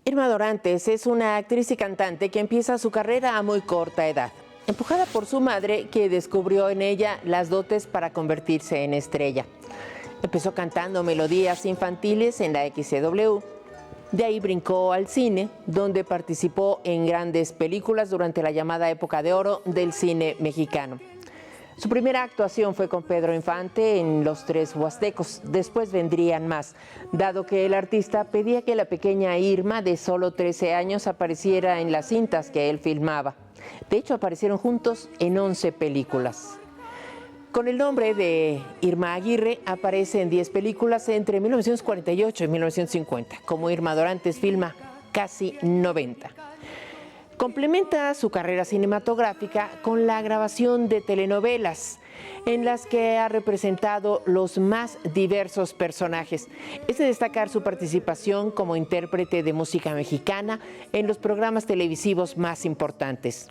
Irma Dorantes es una actriz y cantante que empieza su carrera a muy corta edad, empujada por su madre, que descubrió en ella las dotes para convertirse en estrella. Empezó cantando melodías infantiles en la XCW. De ahí brincó al cine, donde participó en grandes películas durante la llamada época de oro del cine mexicano. Su primera actuación fue con Pedro Infante en Los Tres Huastecos. Después vendrían más, dado que el artista pedía que la pequeña Irma, de solo 13 años, apareciera en las cintas que él filmaba. De hecho, aparecieron juntos en 11 películas. Con el nombre de Irma Aguirre, aparece en 10 películas entre 1948 y 1950. Como Irma Dorantes filma casi 90. Complementa su carrera cinematográfica con la grabación de telenovelas, en las que ha representado los más diversos personajes. Es de destacar su participación como intérprete de música mexicana en los programas televisivos más importantes.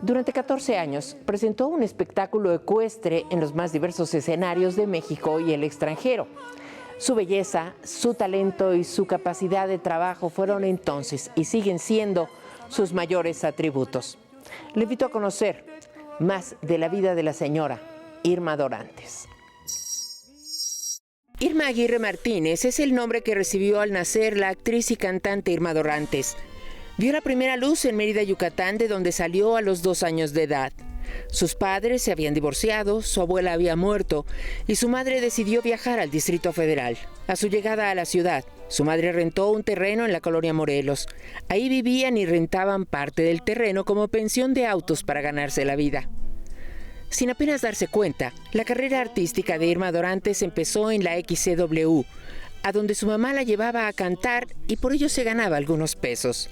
Durante 14 años presentó un espectáculo ecuestre en los más diversos escenarios de México y el extranjero. Su belleza, su talento y su capacidad de trabajo fueron entonces y siguen siendo sus mayores atributos. Le invito a conocer más de la vida de la señora Irma Dorantes. Irma Aguirre Martínez es el nombre que recibió al nacer la actriz y cantante Irma Dorantes. Vio la primera luz en Mérida, Yucatán, de donde salió a los 2 años de edad. Sus padres se habían divorciado, su abuela había muerto y su madre decidió viajar al Distrito Federal. A su llegada a la ciudad, su madre rentó un terreno en la colonia Morelos. Ahí vivían y rentaban parte del terreno como pensión de autos para ganarse la vida. Sin apenas darse cuenta, la carrera artística de Irma Dorantes empezó en la XCW, a donde su mamá la llevaba a cantar y por ello se ganaba algunos pesos.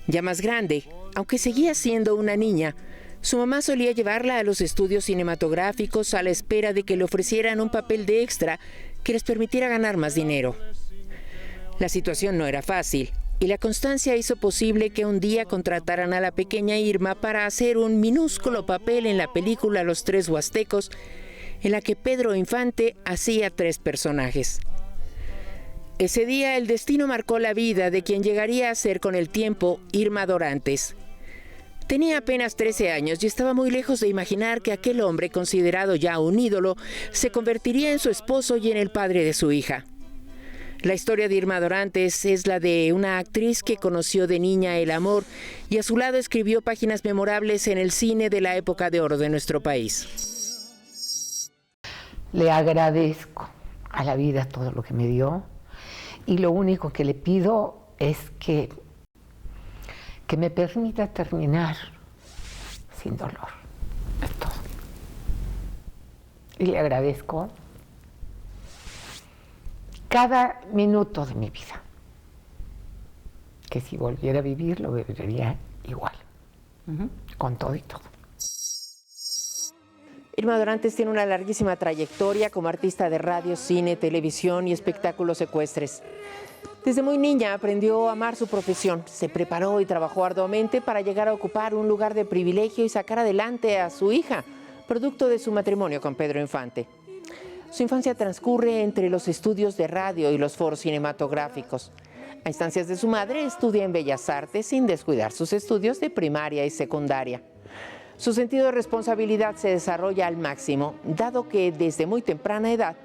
Ya más grande, aunque seguía siendo una niña, su mamá solía llevarla a los estudios cinematográficos a la espera de que le ofrecieran un papel de extra que les permitiera ganar más dinero. La situación no era fácil y la constancia hizo posible que un día contrataran a la pequeña Irma para hacer un minúsculo papel en la película Los Tres Huastecos, en la que Pedro Infante hacía 3 personajes. Ese día el destino marcó la vida de quien llegaría a ser con el tiempo Irma Dorantes. Tenía apenas 13 años y estaba muy lejos de imaginar que aquel hombre, considerado ya un ídolo, se convertiría en su esposo y en el padre de su hija. La historia de Irma Dorantes es la de una actriz que conoció de niña el amor y a su lado escribió páginas memorables en el cine de la época de oro de nuestro país. Le agradezco a la vida todo lo que me dio y lo único que le pido es que me permita terminar sin dolor. Es todo. Y le agradezco cada minuto de mi vida, que si volviera a vivir lo viviría igual, con todo y todo. Irma Dorantes tiene una larguísima trayectoria como artista de radio, cine, televisión y espectáculos ecuestres. Desde muy niña aprendió a amar su profesión, se preparó y trabajó arduamente para llegar a ocupar un lugar de privilegio y sacar adelante a su hija, producto de su matrimonio con Pedro Infante. Su infancia transcurre entre los estudios de radio y los foros cinematográficos. A instancias de su madre, estudia en Bellas Artes sin descuidar sus estudios de primaria y secundaria. Su sentido de responsabilidad se desarrolla al máximo, dado que desde muy temprana edad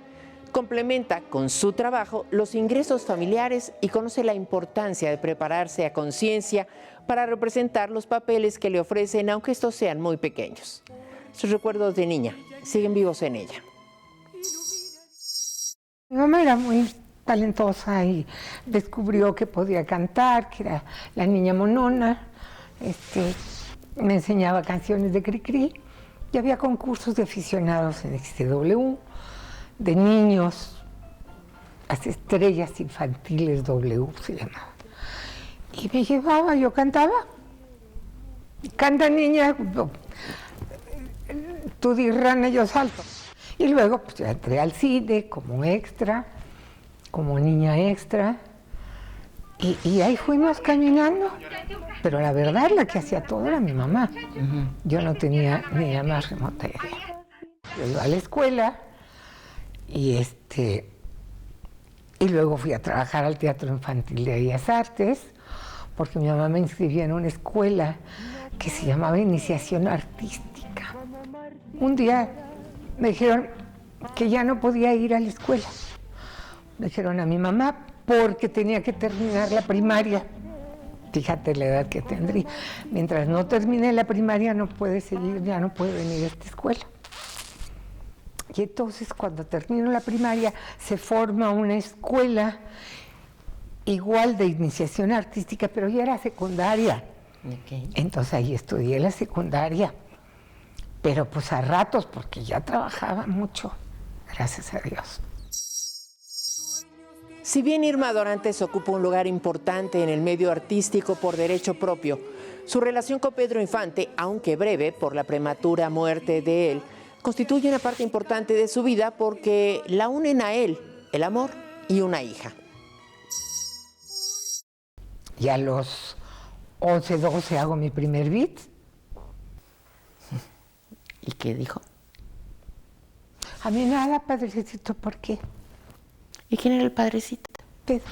complementa con su trabajo los ingresos familiares y conoce la importancia de prepararse a conciencia para representar los papeles que le ofrecen, aunque estos sean muy pequeños. Sus recuerdos de niña siguen vivos en ella. Mi mamá era muy talentosa y descubrió que podía cantar, que era la niña monona. Me enseñaba canciones de Cricri y había concursos de aficionados en XCW, de niños, las estrellas infantiles W se llamaba. Y me llevaba, yo cantaba. Canta niña, tú di rana, yo salto. Y luego pues ya entré al cine como extra, como niña extra. Y ahí fuimos caminando, pero la verdad la que hacía todo era mi mamá. Yo no tenía ni la más remota idea. Yo iba a la escuela y Y luego fui a trabajar al Teatro Infantil de Bellas Artes, porque mi mamá me inscribió en una escuela que se llamaba Iniciación Artística. Un día me dijeron que ya no podía ir a la escuela. Me dijeron a mi mamá porque tenía que terminar la primaria. Fíjate la edad que tendría. Mientras no termine la primaria no puede seguir, ya no puede venir a esta escuela. Y entonces cuando termino la primaria se forma una escuela igual de iniciación artística, pero ya era secundaria. Okay. Entonces ahí estudié la secundaria, pero pues a ratos porque ya trabajaba mucho, gracias a Dios. Si bien Irma Dorantes ocupa un lugar importante en el medio artístico por derecho propio, su relación con Pedro Infante, aunque breve por la prematura muerte de él, constituye una parte importante de su vida porque la unen a él, el amor y una hija. Y a los 11, 12 hago mi primer beat. ¿Y qué dijo? A mí nada, padrecito, ¿por qué? ¿Y quién era el padrecito? Pedro.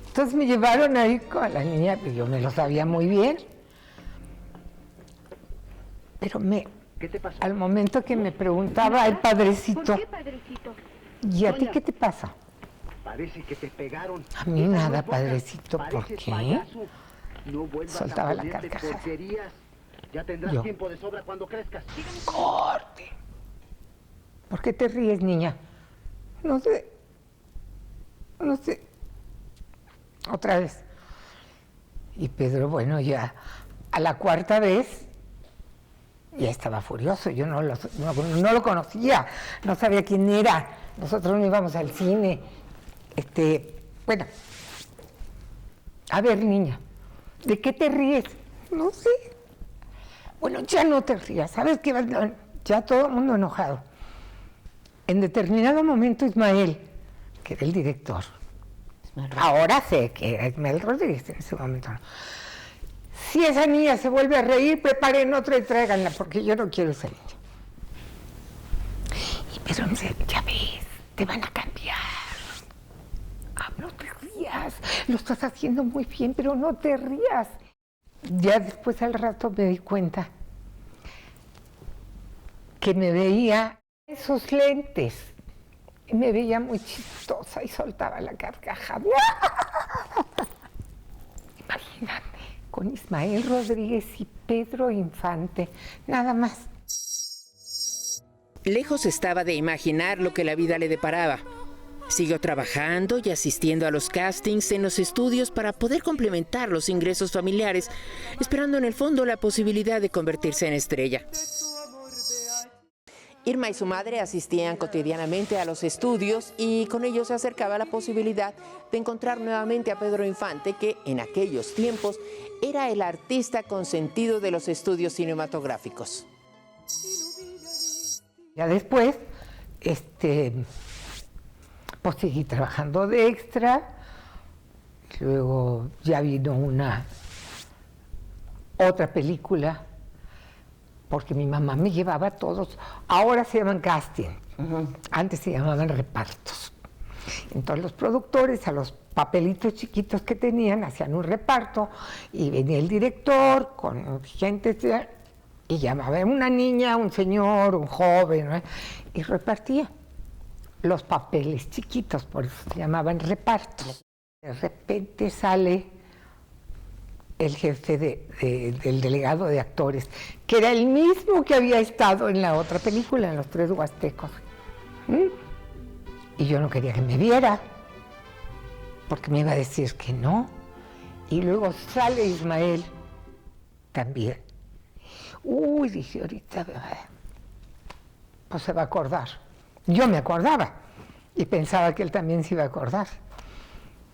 Entonces me llevaron ahí con la niña, yo me lo sabía muy bien. Pero ¿Qué te pasó? al momento que me preguntaba el padrecito, ¿Por qué, padrecito? ¿y a ti qué te pasa? Parece que te pegaron. A mí nada, padrecito, ¿por Pareces qué? payaso. No vuelvas Soltaba a la ponerte carcajada. porquerías. Ya tendrás tiempo de sobra cuando crezcas. ¡Corte! ¿Por qué te ríes, niña? No sé. Otra vez. Y Pedro, bueno, ya a la cuarta vez ya estaba furioso. Yo no lo conocía, no sabía quién era. Nosotros no íbamos al cine. Bueno, a ver, niña, ¿de qué te ríes? No sé. Bueno, ya no te rías, ¿sabes qué? Ya todo el mundo enojado. En determinado momento Ismael, que era el director, ahora sé que era Ismael Rodríguez en ese momento, no. Si esa niña se vuelve a reír, preparen otra y tráiganla, porque yo no quiero esa niña. Y Pedro me dice, ya ves, te van a cambiar. No te rías, lo estás haciendo muy bien, pero no te rías. Ya después al rato me di cuenta que me veía esos lentes y me veía muy chistosa y soltaba la carcajada. Imagínate, con Ismael Rodríguez y Pedro Infante, nada más. Lejos estaba de imaginar lo que la vida le deparaba. Siguió trabajando y asistiendo a los castings en los estudios para poder complementar los ingresos familiares, esperando en el fondo la posibilidad de convertirse en estrella. Irma y su madre asistían cotidianamente a los estudios y con ello se acercaba la posibilidad de encontrar nuevamente a Pedro Infante, que en aquellos tiempos era el artista consentido de los estudios cinematográficos. Ya después, pues seguí trabajando de extra, luego ya vino otra película, porque mi mamá me llevaba a todos, ahora se llaman casting, antes se llamaban repartos. Entonces los productores a los papelitos chiquitos que tenían hacían un reparto y venía el director con gente y llamaba a una niña, un señor, un joven, ¿no? Y repartía los papeles chiquitos, por eso se llamaban repartos. De repente sale el jefe del delegado de actores, que era el mismo que había estado en la otra película, en Los Tres Huastecos. Y yo no quería que me viera, porque me iba a decir que no. Y luego sale Ismael también. Uy, dije, ahorita pues se va a acordar. Yo me acordaba y pensaba que él también se iba a acordar.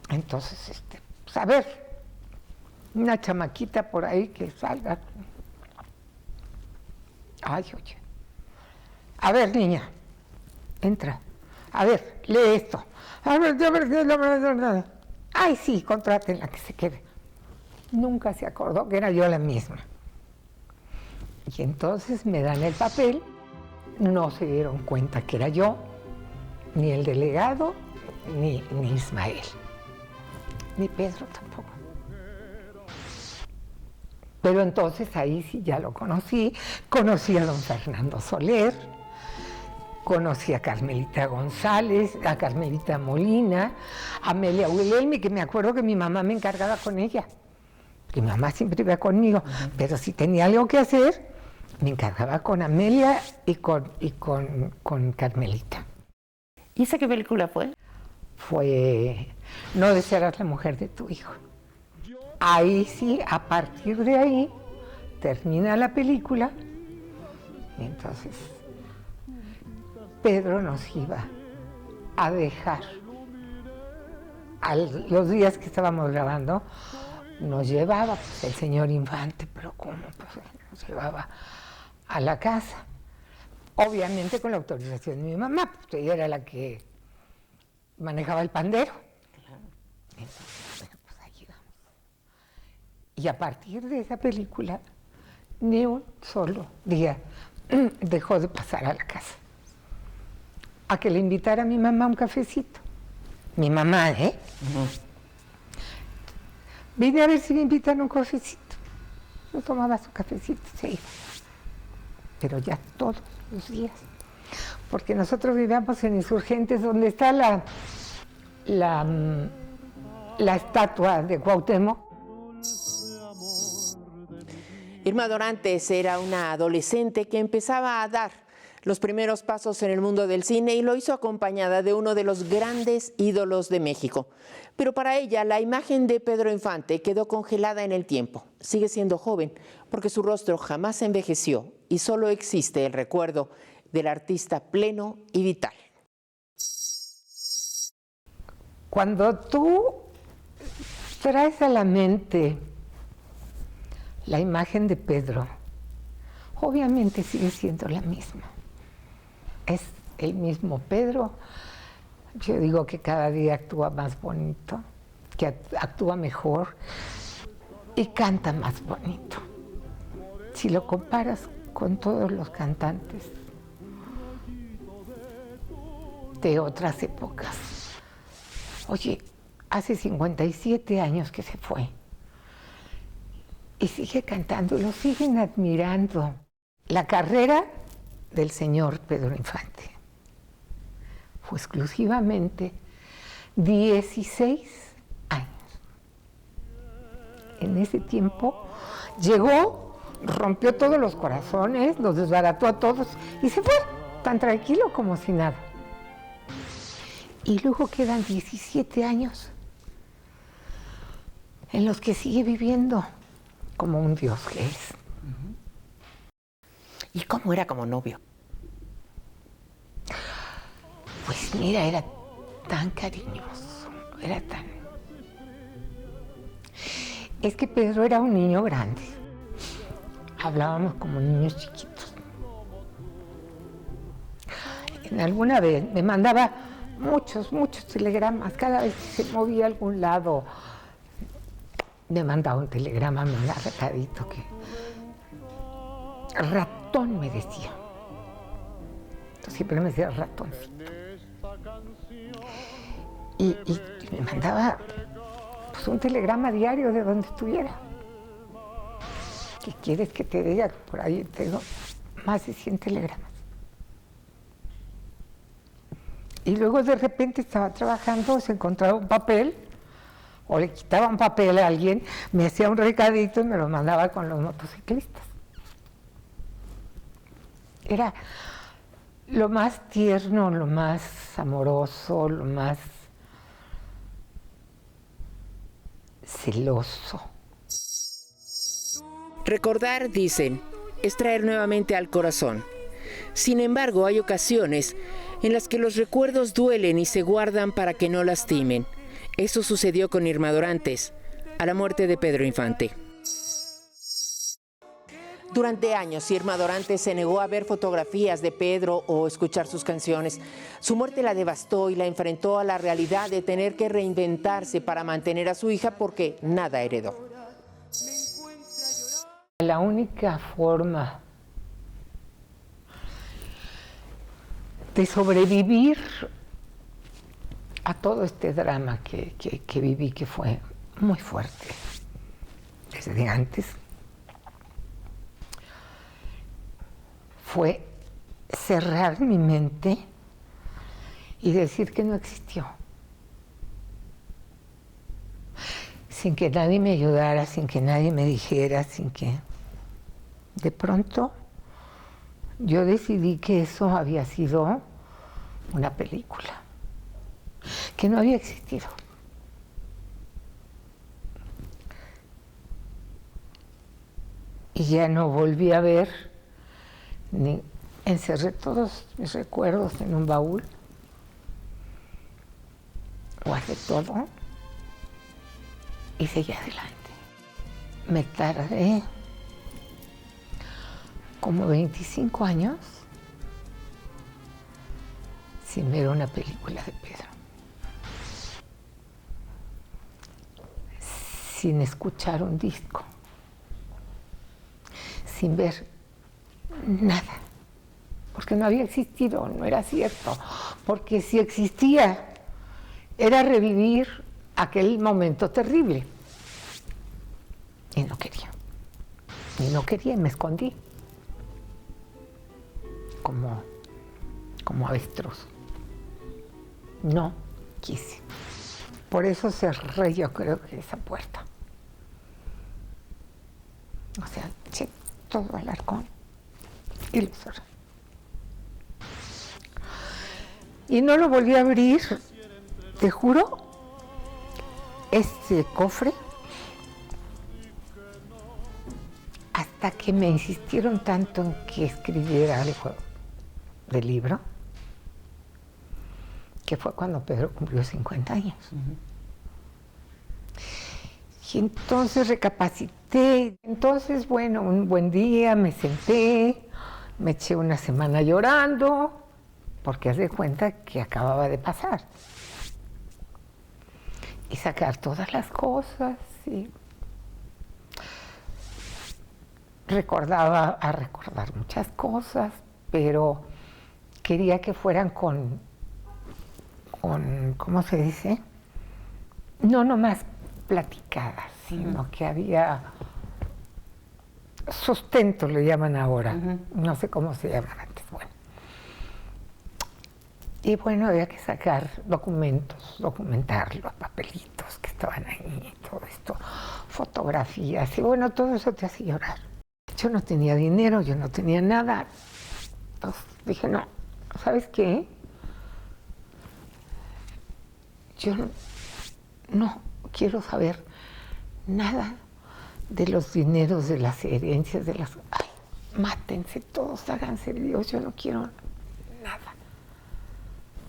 Entonces, pues a ver, una chamaquita por ahí que salga. Ay, oye. A ver, niña, entra. A ver, lee esto. A ver, ay, sí, contrátenla que se quede. Nunca se acordó que era yo la misma. Y entonces me dan el papel, no se dieron cuenta que era yo, ni el delegado, ni Ismael, ni Pedro tampoco. Pero entonces ahí sí ya lo conocí a don Fernando Soler, conocí a Carmelita González, a Carmelita Molina, a Amelia Wilhelmi, que me acuerdo que mi mamá me encargaba con ella, que mi mamá siempre iba conmigo, pero si tenía algo que hacer, me encargaba con Amelia y con Carmelita. ¿Y esa qué película fue? Fue No desearás la mujer de tu hijo. Ahí sí, a partir de ahí, termina la película, y entonces Pedro nos iba a dejar, los días que estábamos grabando, nos llevaba pues, el señor Infante, pero ¿cómo? Pues, nos llevaba a la casa, obviamente con la autorización de mi mamá, porque ella era la que manejaba el pandero. Entonces, bueno, pues ahí vamos. Y a partir de esa película, ni un solo día dejó de pasar a la casa a que le invitara a mi mamá a un cafecito. Mi mamá, Vine a ver si me invitan a un cafecito. No tomaba su cafecito, se iba. Pero ya todos los días. Porque nosotros vivíamos en Insurgentes, donde está la estatua de Cuauhtémoc. Irma Dorantes era una adolescente que empezaba a dar los primeros pasos en el mundo del cine y lo hizo acompañada de uno de los grandes ídolos de México. Pero para ella la imagen de Pedro Infante quedó congelada en el tiempo. Sigue siendo joven porque su rostro jamás envejeció y solo existe el recuerdo del artista pleno y vital. Cuando tú traes a la mente la imagen de Pedro, obviamente sigue siendo la misma. Es el mismo Pedro. Yo digo que cada día actúa más bonito, que actúa mejor y canta más bonito. Si lo comparas con todos los cantantes de otras épocas. Oye, hace 57 años que se fue y sigue cantando, lo siguen admirando. La carrera del señor Pedro Infante fue exclusivamente 16 años. En ese tiempo llegó, rompió todos los corazones, los desbarató a todos y se fue tan tranquilo como si nada. Y luego quedan 17 años en los que sigue viviendo como un dios que es. ¿Y cómo era como novio? Pues mira, era tan cariñoso, era tan... Es que Pedro era un niño grande. Hablábamos como niños chiquitos. En alguna vez me mandaba muchos telegramas. Cada vez que se movía a algún lado, me mandaba un telegrama, me mandaba recadito que... Ratón me decía. Entonces siempre me decía ratoncito. Y me mandaba pues, un telegrama diario de donde estuviera. ¿Qué quieres que te diga? Por ahí tengo más de 100 telegramas. Y luego de repente estaba trabajando, se encontraba un papel, o le quitaba un papel a alguien, me hacía un recadito y me lo mandaba con los motociclistas. Era lo más tierno, lo más amoroso, lo más celoso. Recordar, dicen, es traer nuevamente al corazón. Sin embargo, hay ocasiones en las que los recuerdos duelen y se guardan para que no lastimen. Eso sucedió con Irma Dorantes, a la muerte de Pedro Infante. Durante años, Irma Dorantes se negó a ver fotografías de Pedro o escuchar sus canciones. Su muerte la devastó y la enfrentó a la realidad de tener que reinventarse para mantener a su hija porque nada heredó. La única forma de sobrevivir a todo este drama que viví, que fue muy fuerte desde antes, fue cerrar mi mente y decir que no existió. Sin que nadie me ayudara, sin que nadie me dijera, sin que... De pronto, yo decidí que eso había sido una película, que no había existido. Y ya no volví a ver, ni encerré todos mis recuerdos en un baúl, guardé todo y seguí adelante. Me tardé como 25 años sin ver una película de Pedro, sin escuchar un disco, sin ver nada, porque no había existido, no era cierto, porque si existía era revivir aquel momento terrible. Y no quería, y me escondí como avestruz. No quise. Por eso cerré, yo creo, que esa puerta. O sea, eché todo al arcón y lo cerré. Y no lo volví a abrir, te juro, este cofre, hasta que me insistieron tanto en que escribiera algo del libro, que fue cuando Pedro cumplió 50 años. Y entonces recapacité. Entonces, bueno, un buen día me senté, me eché una semana llorando, porque haz de cuenta que acababa de pasar. Y sacar todas las cosas, y recordar muchas cosas, pero quería que fueran con ¿cómo se dice? No nomás platicadas, sino que había sustento, le llaman ahora, no sé cómo se llaman antes, bueno. Y bueno, había que sacar documentos, documentarlos, papelitos que estaban ahí, todo esto, fotografías, y bueno, todo eso te hace llorar. Yo no tenía dinero, yo no tenía nada. Entonces dije, no, ¿sabes qué? Yo no quiero saber nada de los dineros, de las herencias, de las... Ay, mátense todos, háganse Dios, yo no quiero nada.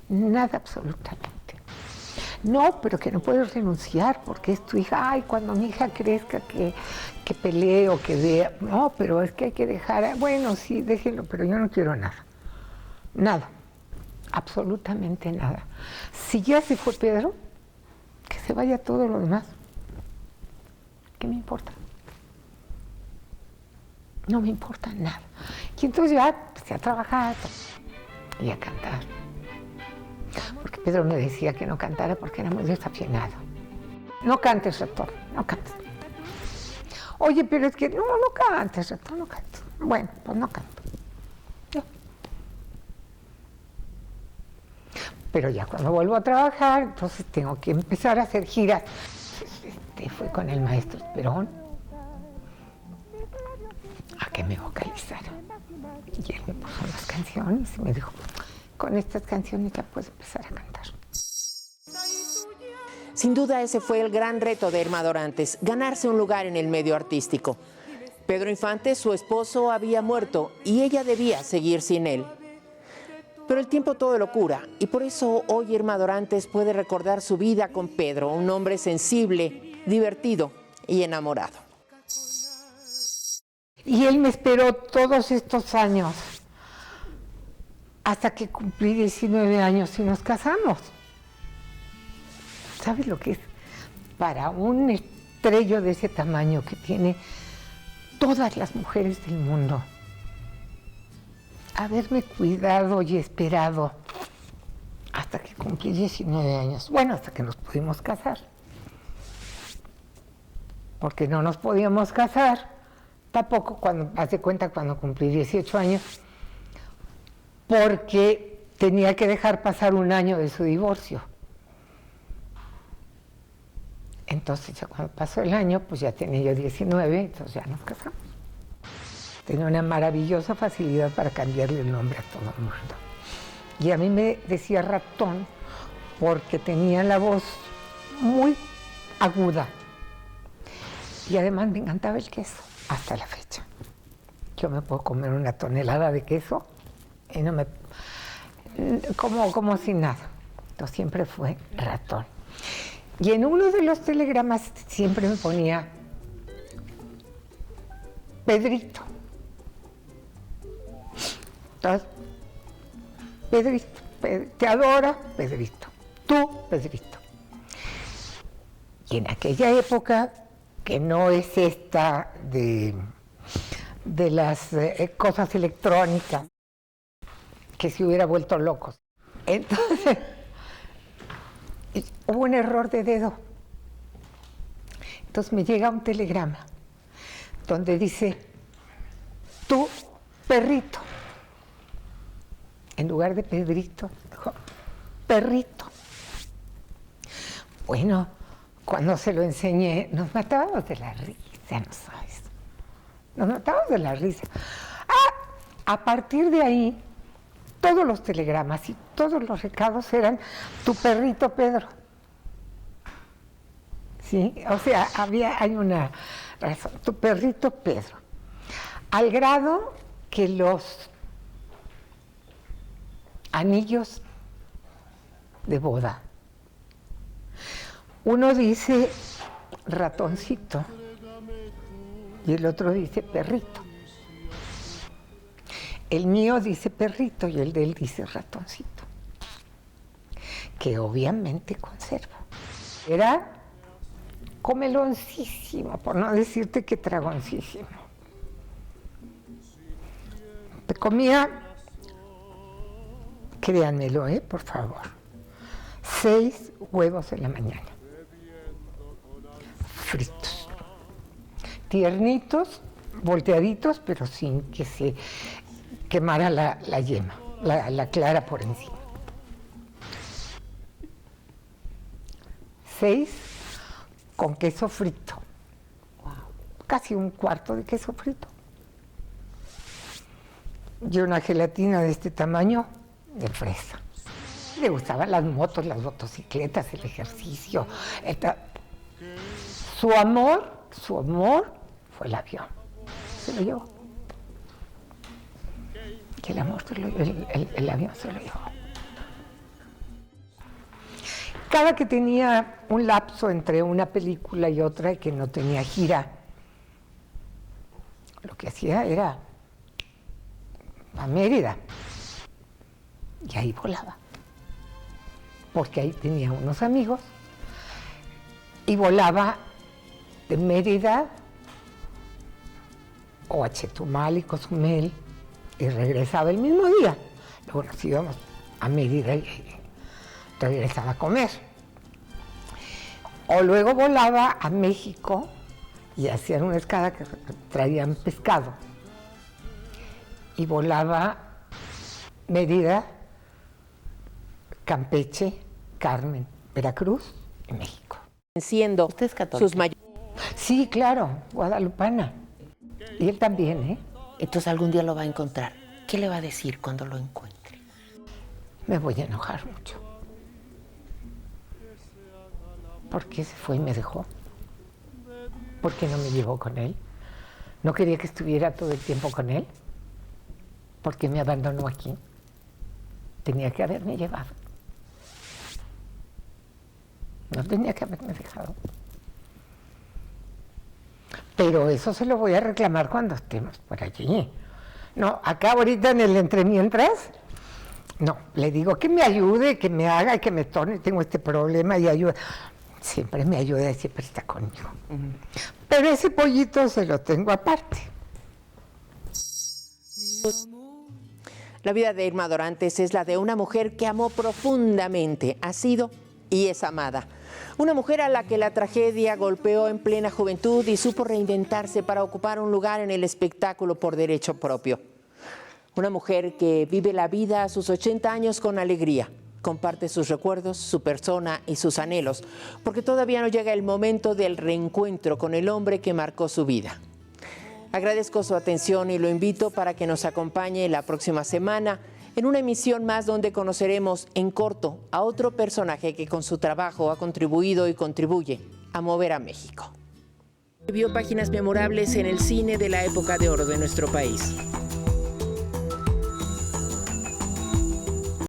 Nada absolutamente. No, pero que no puedes renunciar porque es tu hija. Ay, cuando mi hija crezca que pelee o que vea. No, pero es que hay que dejar. Bueno, sí, déjenlo, pero yo no quiero nada. Nada. Absolutamente nada. Si ya se fue Pedro, que se vaya todo lo demás. ¿Qué me importa? No me importa nada. Y entonces ya empecé a trabajar y a cantar. Porque Pedro me decía que no cantara porque era muy desafinado. No cantes, Rector, no cantes. Oye, pero es que no cantes, Rector, no cantes. Bueno, pues no canto. No. Pero ya cuando vuelvo a trabajar, entonces tengo que empezar a hacer giras. Fue con el maestro Esperón a que me vocalizara. Y él me puso unas canciones y me dijo, con estas canciones ya puedes empezar a cantar. Sin duda ese fue el gran reto de Irma Dorantes, ganarse un lugar en el medio artístico. Pedro Infante, su esposo, había muerto y ella debía seguir sin él. Pero el tiempo todo lo cura y por eso hoy Irma Dorantes puede recordar su vida con Pedro, un hombre sensible, divertido y enamorado. Y él me esperó todos estos años, hasta que cumplí 19 años y nos casamos. ¿Sabes lo que es? Para un estrello de ese tamaño que tiene todas las mujeres del mundo, haberme cuidado y esperado hasta que cumplí cumplí 19 años. Bueno, hasta que nos pudimos casar. Porque no nos podíamos casar, tampoco cuando, haz de cuenta, cuando cumplí 18 años, porque tenía que dejar pasar un año de su divorcio. Entonces, ya cuando pasó el año, pues ya tenía yo 19, entonces ya nos casamos. Tenía una maravillosa facilidad para cambiarle el nombre a todo el mundo. Y a mí me decía Ratón porque tenía la voz muy aguda. Y además me encantaba el queso, hasta la fecha. Yo me puedo comer una tonelada de queso y no me... como sin nada. Entonces siempre fue Ratón. Y en uno de los telegramas siempre me ponía Pedrito. Entonces, Pedrito, te adora Pedrito. Tú, Pedrito. Y en aquella época, que no es esta de las cosas electrónicas, que se hubiera vuelto locos. Entonces, hubo un error de dedo. Entonces me llega un telegrama donde dice, tú, perrito. En lugar de Pedrito, dijo, perrito. Bueno, cuando se lo enseñé, nos matábamos de la risa, no sabes. Nos matábamos de la risa. A partir de ahí, todos los telegramas y todos los recados eran tu perrito Pedro. ¿Sí? O sea, hay una razón, tu perrito Pedro. Al grado que los anillos de boda, uno dice ratoncito y el otro dice perrito. El mío dice perrito y el de él dice ratoncito, que obviamente conservo. Era comeloncísimo, por no decirte que tragoncísimo. Te comía, créanmelo, por favor, 6 huevos en la mañana, fritos, tiernitos, volteaditos, pero sin que se quemara la yema, la clara por encima. 6 con queso frito, casi un cuarto de queso frito. Y una gelatina de este tamaño de fresa. Le gustaban las motos, las motocicletas, el ejercicio. Su amor fue el avión. Se lo llevó. Que el amor, el avión se lo llevó. Cada que tenía un lapso entre una película y otra y que no tenía gira, lo que hacía era a Mérida. Y ahí volaba. Porque ahí tenía unos amigos. Y volaba de Mérida o a Chetumal y Cozumel y regresaba el mismo día. Luego nos íbamos a Mérida y regresaba a comer. O luego volaba a México y hacían una escala que traían pescado. Y volaba Mérida, Campeche, Carmen, Veracruz y México. Siendo ¿Usted es católica? sus mayores. Sí, claro, guadalupana. Y él también, ¿eh? Entonces algún día lo va a encontrar. ¿Qué le va a decir cuando lo encuentre? Me voy a enojar mucho. ¿Por qué se fue y me dejó? ¿Por qué no me llevó con él? ¿No quería que estuviera todo el tiempo con él? ¿Por qué me abandonó aquí? Tenía que haberme llevado. No tenía que haberme dejado. Pero eso se lo voy a reclamar cuando estemos por allí. No, acá ahorita en el entremientras, no, le digo que me ayude, que me haga, que me torne, tengo este problema y ayuda. Siempre me ayuda y siempre está conmigo. Pero ese pollito se lo tengo aparte. La vida de Irma Dorantes es la de una mujer que amó profundamente, ha sido y es amada. Una mujer a la que la tragedia golpeó en plena juventud y supo reinventarse para ocupar un lugar en el espectáculo por derecho propio. Una mujer que vive la vida a sus 80 años con alegría. Comparte sus recuerdos, su persona y sus anhelos, porque todavía no llega el momento del reencuentro con el hombre que marcó su vida. Agradezco su atención y lo invito para que nos acompañe la próxima semana en una emisión más donde conoceremos en corto a otro personaje que con su trabajo ha contribuido y contribuye a mover a México. Vio páginas memorables en el cine de la época de oro de nuestro país.